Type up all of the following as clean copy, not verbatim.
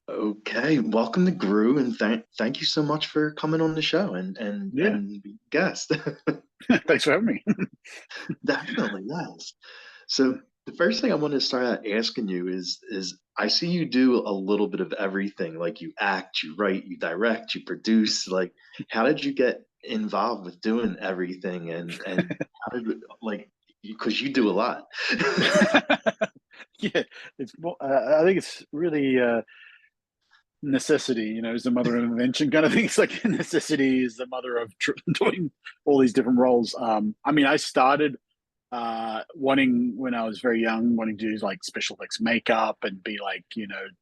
Okay, welcome to Grue, and thank you so much for coming on the show Yeah, and be a guest. thanks for having me. Definitely, yes. So the first thing I want to start out asking you is I see you do a little bit of everything, like you act, you write, you direct, you produce. Like, how did you get involved with doing everything, and how did like because you do a lot. Yeah, it's more, I think it's really necessity, is the mother of invention kind of thing. It's like necessity is the mother of doing all these different roles. I mean, I started wanting when I was very young, wanting to do like special effects makeup and be like,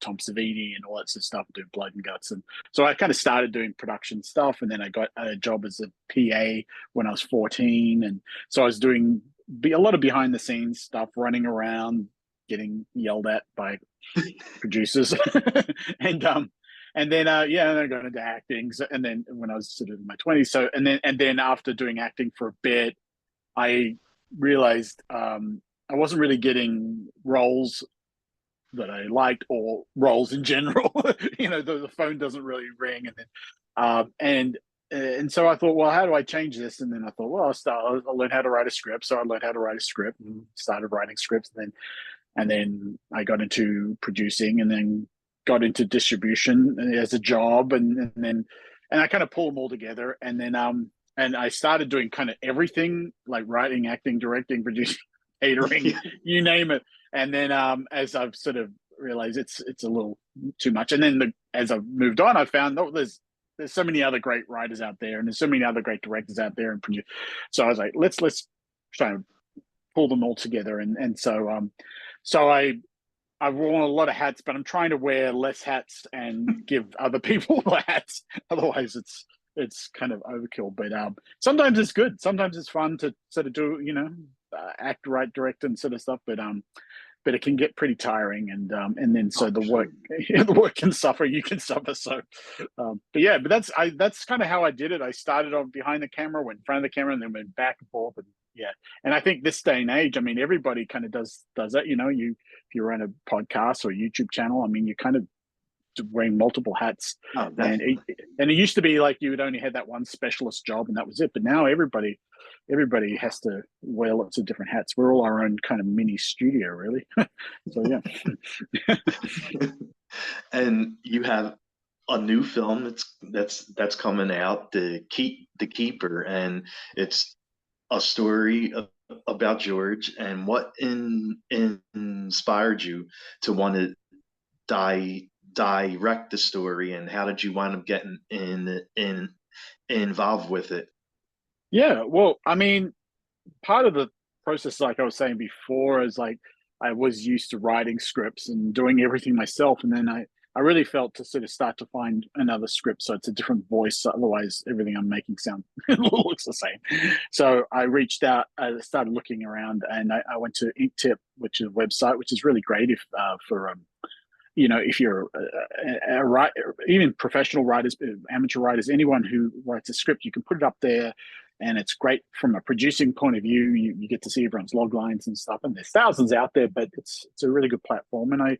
Tom Savini and all that sort of stuff, do blood and guts. And so I kind of started doing production stuff. And then I got a job as a PA when I was 14. And so I was doing a lot of behind the scenes stuff, running around, getting yelled at by producers. and and then yeah, and then I got into acting. So, and then when I was sort of in my 20s, so and then after doing acting for a bit, I realized I wasn't really getting roles that I liked or roles in general. The phone doesn't really ring, and then and so I thought, well, how do I change this? And then I thought, well, I'll learn how to write a script. So I learned how to write a script and started writing scripts. And then I got into producing, and then got into distribution as a job, and I kind of pulled them all together, and I started doing kind of everything, like writing, acting, directing, producing, catering, Yeah. you name it. And then as I've sort of realized it's a little too much, and then as I've moved on, I found there's so many other great writers out there, and there's so many other great directors out there, and produce. So I was like, let's try and pull them all together, so I've worn a lot of hats, but I'm trying to wear less hats and give other people the hats. Otherwise, it's kind of overkill. But sometimes it's good. Sometimes it's fun to sort of do, act, write, direct, and sort of stuff. But it can get pretty tiring, and then Oh, so the work sure. the work can suffer, you can suffer. So, but yeah, but that's kind of how I did it. I started on behind the camera, went in front of the camera, and then went back and forth, and yeah. And I think this day and age, I mean, everybody kind of does that. You if you run a podcast or a YouTube channel, I mean, you kind of wearing multiple hats, Oh, and definitely. it used to be like you would only have that one specialist job and that was it. But now everybody has to wear lots of different hats. We're all our own kind of mini studio, really. So yeah. And you have a new film that's coming out, the Keeper, and it's a story about George and what inspired you to want to direct the story, and how did you wind up getting involved with it? Yeah, well, I mean, part of the process, like I was saying before, is like I was used to writing scripts and doing everything myself, and then I really felt to sort of start to find another script, so it's a different voice. Otherwise, everything I'm making sound looks the same. So I reached out, I started looking around, and I went to Inktip, which is a website which is really great if for if you're a writer, even professional writers, amateur writers, anyone who writes a script, you can put it up there, and it's great from a producing point of view. You get to see everyone's log lines and stuff, and there's thousands out there, but it's a really good platform. And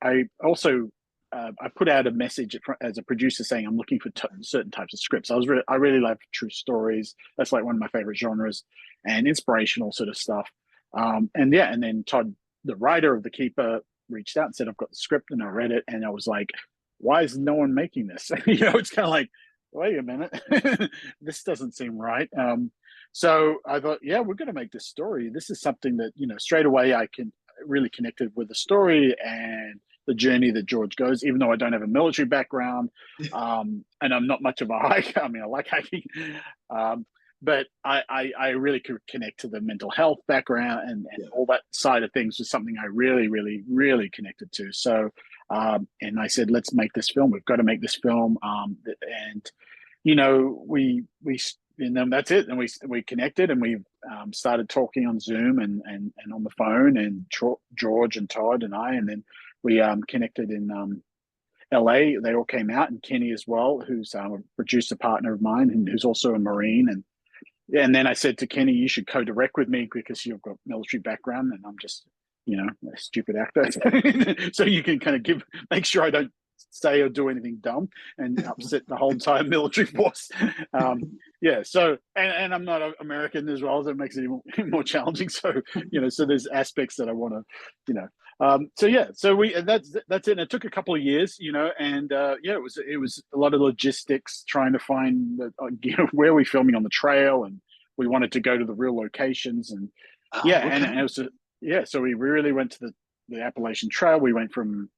I also I put out a message as a producer saying I'm looking for certain types of scripts. I really love true stories. That's like one of my favorite genres, and inspirational sort of stuff. And yeah, and then Todd, the writer of The Keeper, reached out and said, I've got the script, and I read it, and I was like, why is no one making this? It's kind of like, wait a minute, this doesn't seem right. So I thought, yeah, we're going to make this story. This is something that, straight away I can really connected with the story and the journey that George goes, even though I don't have a military background, and I'm not much of a hiker. I mean, I like hiking, um, but I really could connect to the mental health background and Yeah. all that side of things was something I really, really, really connected to. So, and I said, let's make this film. We've got to make this film. And we and then that's it. And we connected, and we started talking on Zoom and on the phone, and George and Todd and I, and then we connected in LA. They all came out, and Kenny as well, who's a producer partner of mine and who's also a Marine. And then I said to Kenny, you should co-direct with me because you've got military background and I'm just, a stupid actor. So you can kind of make sure I don't say or do anything dumb and upset the whole entire military force. Yeah, so and I'm not American as well, so it makes it even more challenging. So so there's aspects that I want to, so yeah, so that's it. And it took a couple of years, and yeah, it was a lot of logistics trying to find where we're filming on the trail, and we wanted to go to the real locations, and yeah, Oh, and okay. it was yeah, so we really went to the Appalachian Trail. We went from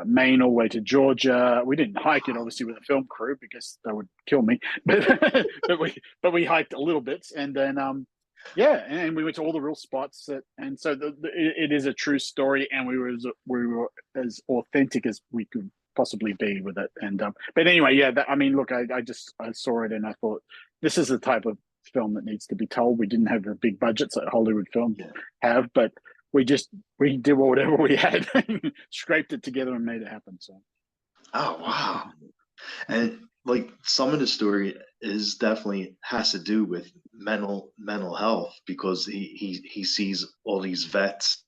Maine all the way to Georgia. We didn't hike it obviously with a film crew because that would kill me, but we hiked a little bit, and then yeah, and we went to all the real spots and so it is a true story, and we were as authentic as we could possibly be with it. And but anyway, yeah, I mean, look, I saw it and I thought this is the type of film that needs to be told. We didn't have the big budgets that Hollywood films Yeah. have, but we did whatever we had, scraped it together and made it happen. So Oh, wow. And like some of the story is definitely has to do with mental health, because he sees all these vets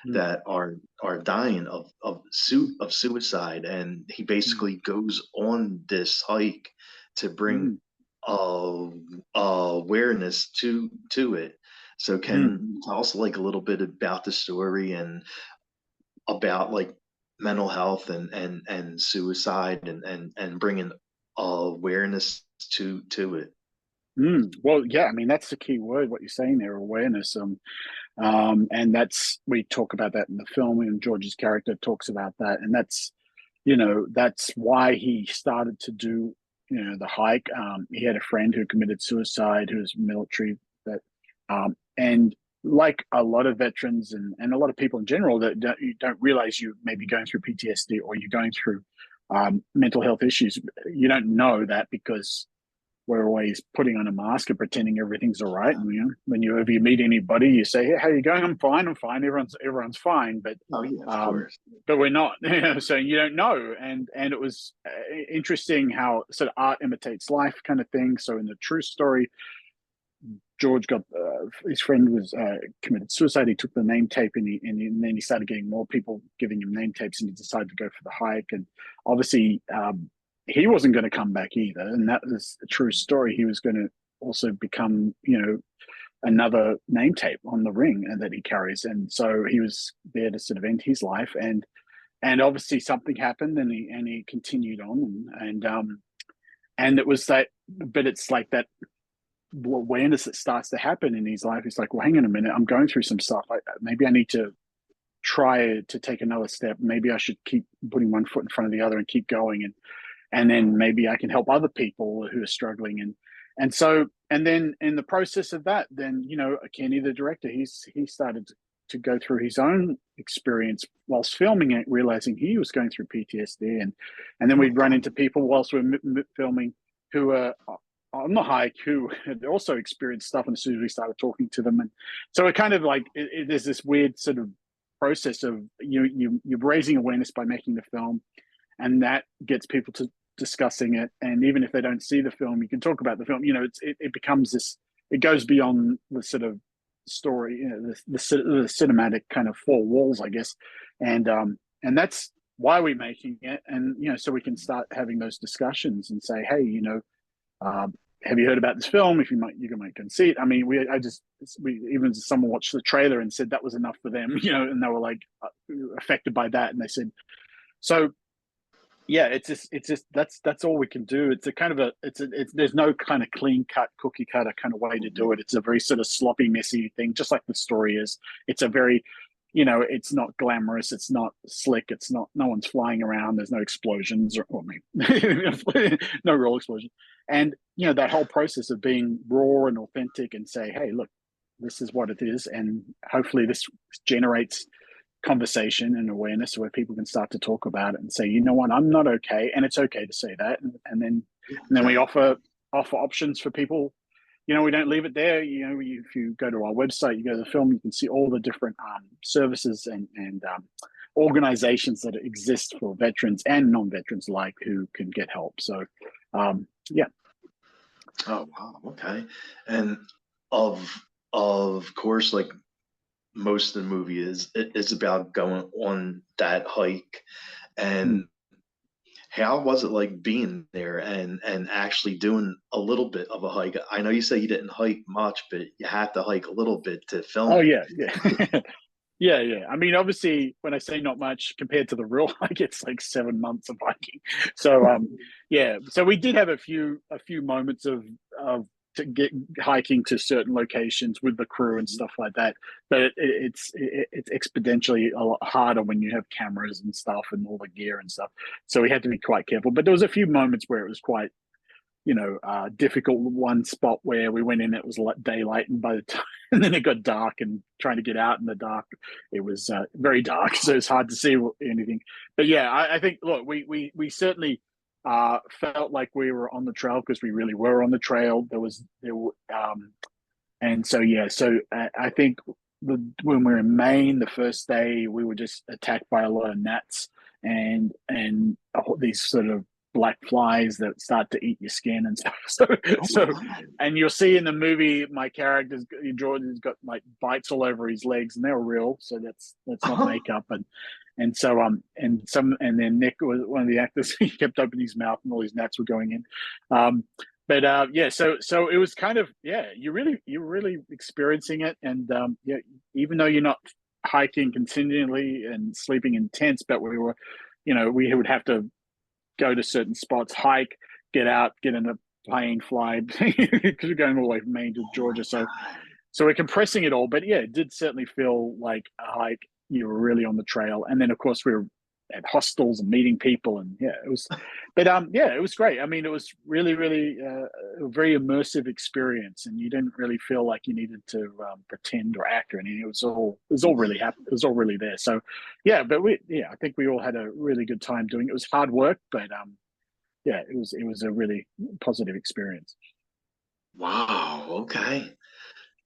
mm, that are dying of suicide, and he mm, basically goes on this hike to bring mm, uh, awareness to it. So can mm. you tell us like a little bit about the story and about like mental health and suicide and bringing awareness to it? Well, yeah, I mean that's the key word. What you're saying there, awareness. And we talk about that in the film, and George's character talks about that, and that's why he started to do the hike. He had a friend who committed suicide, who was military, and like a lot of veterans and a lot of people in general, that you don't realize you may be going through PTSD or you're going through mental health issues. You don't know that because we're always putting on a mask and pretending everything's all right. And if you meet anybody, you say, "Hey, how you going?" "I'm fine. I'm fine." Everyone's fine, Oh yeah, of um, course. but we're not. So you don't know. And it was interesting how sort of art imitates life kind of thing. So in the true story, George got his friend was committed suicide. He took the name tape, and then he started getting more people giving him name tapes, and he decided to go for the hike. And obviously, he wasn't going to come back either, and that was a true story. He was going to also become, another name tape on the ring that he carries, and so he was there to sort of end his life. And obviously something happened, and he continued on, and it was that, but it's like that awareness that starts to happen in his life. It's like, well, hang on a minute, I'm going through some stuff. Maybe I need to try to take another step. Maybe I should keep putting one foot in front of the other and keep going, and then maybe I can help other people who are struggling. And so, and then in the process of that, then Kenny, the director, he started to go through his own experience whilst filming it, realizing he was going through PTSD, and then we'd run Okay. into people whilst we're filming who are on the hike who had also experienced stuff, and as soon as we started talking to them, and so it kind of like there's this weird sort of process of you're raising awareness by making the film, and that gets people to discussing it, and even if they don't see the film, you can talk about the film. It becomes this, it goes beyond the sort of story, the cinematic kind of four walls, I guess. And that's why we're making it, and so we can start having those discussions and say, hey, have you heard about this film? If you might go and see it. I mean, we even someone watched the trailer and said that was enough for them, and they were like affected by that, and they said, so yeah, it's just that's all we can do. It's a kind of it's there's no kind of clean cut cookie cutter kind of way to do it. It's a very sort of sloppy, messy thing, just like the story is. It's a very, it's not glamorous, it's not slick, it's not, no one's flying around, there's no explosions or no real explosion. And that whole process of being raw and authentic and say, hey, look, this is what it is, and hopefully this generates conversation and awareness where people can start to talk about it and say, you know what, I'm not okay, and it's okay to say that. And then we Exactly. offer options for people. We don't leave it there. If you go to our website, you go to the film, you can see all the different services and organizations that exist for veterans and non-veterans alike who can get help. So yeah. Oh wow. Okay. And of course, like most of the movie is about going on that hike, Mm, and how was it like being there and actually doing a little bit of a hike? I know you say you didn't hike much, but you had to hike a little bit to film Oh it. yeah, yeah. Yeah. I mean, obviously, when I say not much compared to the real hike, it's like 7 months of hiking. So, yeah. So we did have a few moments of to get hiking to certain locations with the crew and stuff like that. But it's exponentially a lot harder when you have cameras and stuff and all the gear and stuff. So we had to be quite careful. But there was a few moments where it was quite difficult. One spot where we went in, it was daylight, and by the time, and then it got dark, and trying to get out in the dark, it was very dark, so it's hard to see anything. But yeah, I think, look, we certainly felt like we were on the trail, because we really were on the trail. And so yeah, so I think when we were in Maine the first day, we were just attacked by a lot of gnats and these sort of black flies that start to eat your skin and stuff. So, Oh so, my. and you'll see in the movie, my character's Jordan's got like bites all over his legs, and they're real. So that's not makeup. And then Nick was one of the actors. He kept opening his mouth, and all these gnats were going in. But yeah, so it was kind of, yeah, you're really experiencing it, and yeah, even though you're not hiking continually and sleeping in tents, but we would have to go to certain spots, hike, get out, get in a plane, fly, because we're going all the way from Maine to Oh Georgia. my So we're compressing it all, but yeah, it did certainly feel like a hike. You were really on the trail, and then of course we were at hostels and meeting people, and yeah, it was. But yeah, it was great. I mean, it was really, really a very immersive experience, and you didn't really feel like you needed to pretend or act or anything. It was all really happy. It was all really there. So yeah, but I think we all had a really good time doing it. It was hard work, but yeah, it was a really positive experience. Wow, okay.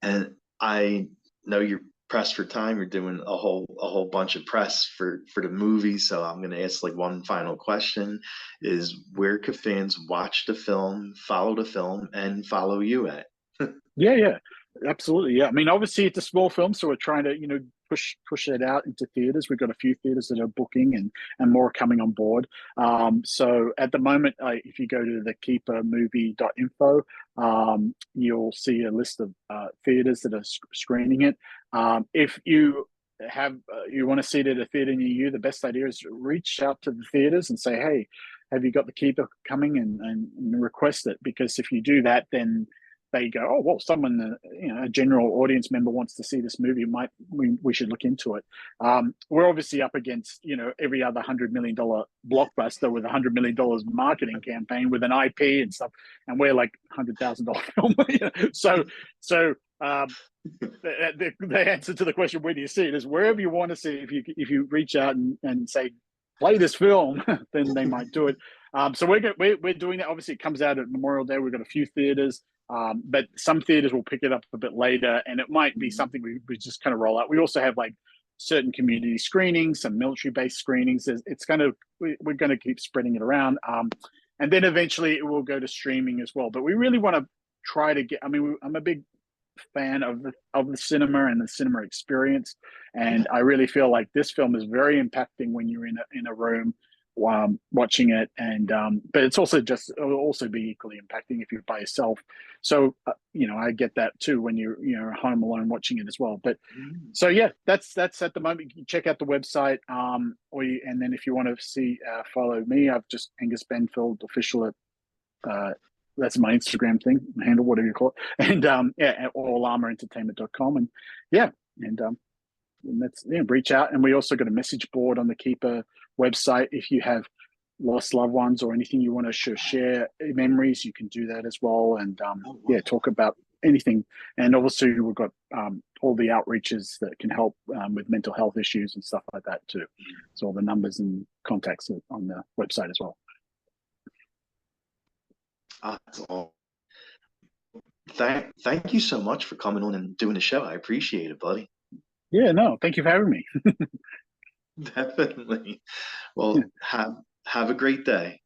And I know you're pressed for time. You're doing a whole bunch of press for the movie. So I'm gonna ask like one final question is where could fans watch the film, and follow you at? Yeah, absolutely. Yeah, I mean, obviously it's a small film, so we're trying to push it out into theaters. We've got a few theaters that are booking, and more coming on board. So at the moment, if you go to the keepermovie.info, you'll see a list of theaters that are screening it. If you want to see it at a theater near you, the best idea is reach out to the theaters and say, hey, have you got the keeper coming, and request it, because if you do that, then they go, oh well, someone, a general audience member wants to see this movie. We should look into it. We're obviously up against every other $100 million blockbuster with $100 million marketing campaign with an IP and stuff, and we're like $100,000 film. So the answer to the question, where do you see it, is wherever you want to see it. If you reach out and say, play this film, then they might do it. So we're doing that. Obviously, it comes out at Memorial Day. We've got a few theaters, but some theaters will pick it up a bit later, and it might be something we just kind of roll out. We also have like certain community screenings, some military-based screenings. We're going to keep spreading it around, and then eventually it will go to streaming as well. But we really want to try to get. I mean, I'm a big fan of the cinema and the cinema experience, and I really feel like this film is very impacting when you're in a room watching it, and but it'll also be equally impacting if you're by yourself. So I get that too when you're home alone watching it as well. But so yeah, that's at the moment. You can check out the website, and then if you want to see follow me, I've just Angus Benfield official at that's my Instagram thing, handle, whatever you call it. And yeah, or llamaentertainment.com. And yeah, and that's, reach out. And we also got a message board on the Keeper website. If you have lost loved ones or anything you want to share memories, you can do that as well. And Oh, yeah, wow. talk about anything. And obviously we've got all the outreaches that can help with mental health issues and stuff like that too. So all the numbers and contacts are on the website as well. That's all. Thank you so much for coming on and doing the show. I appreciate it, buddy. Yeah, no, thank you for having me. Definitely. Yeah, Well, have a great day.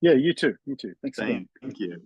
yeah, you too. You too. Thanks again. Thank you.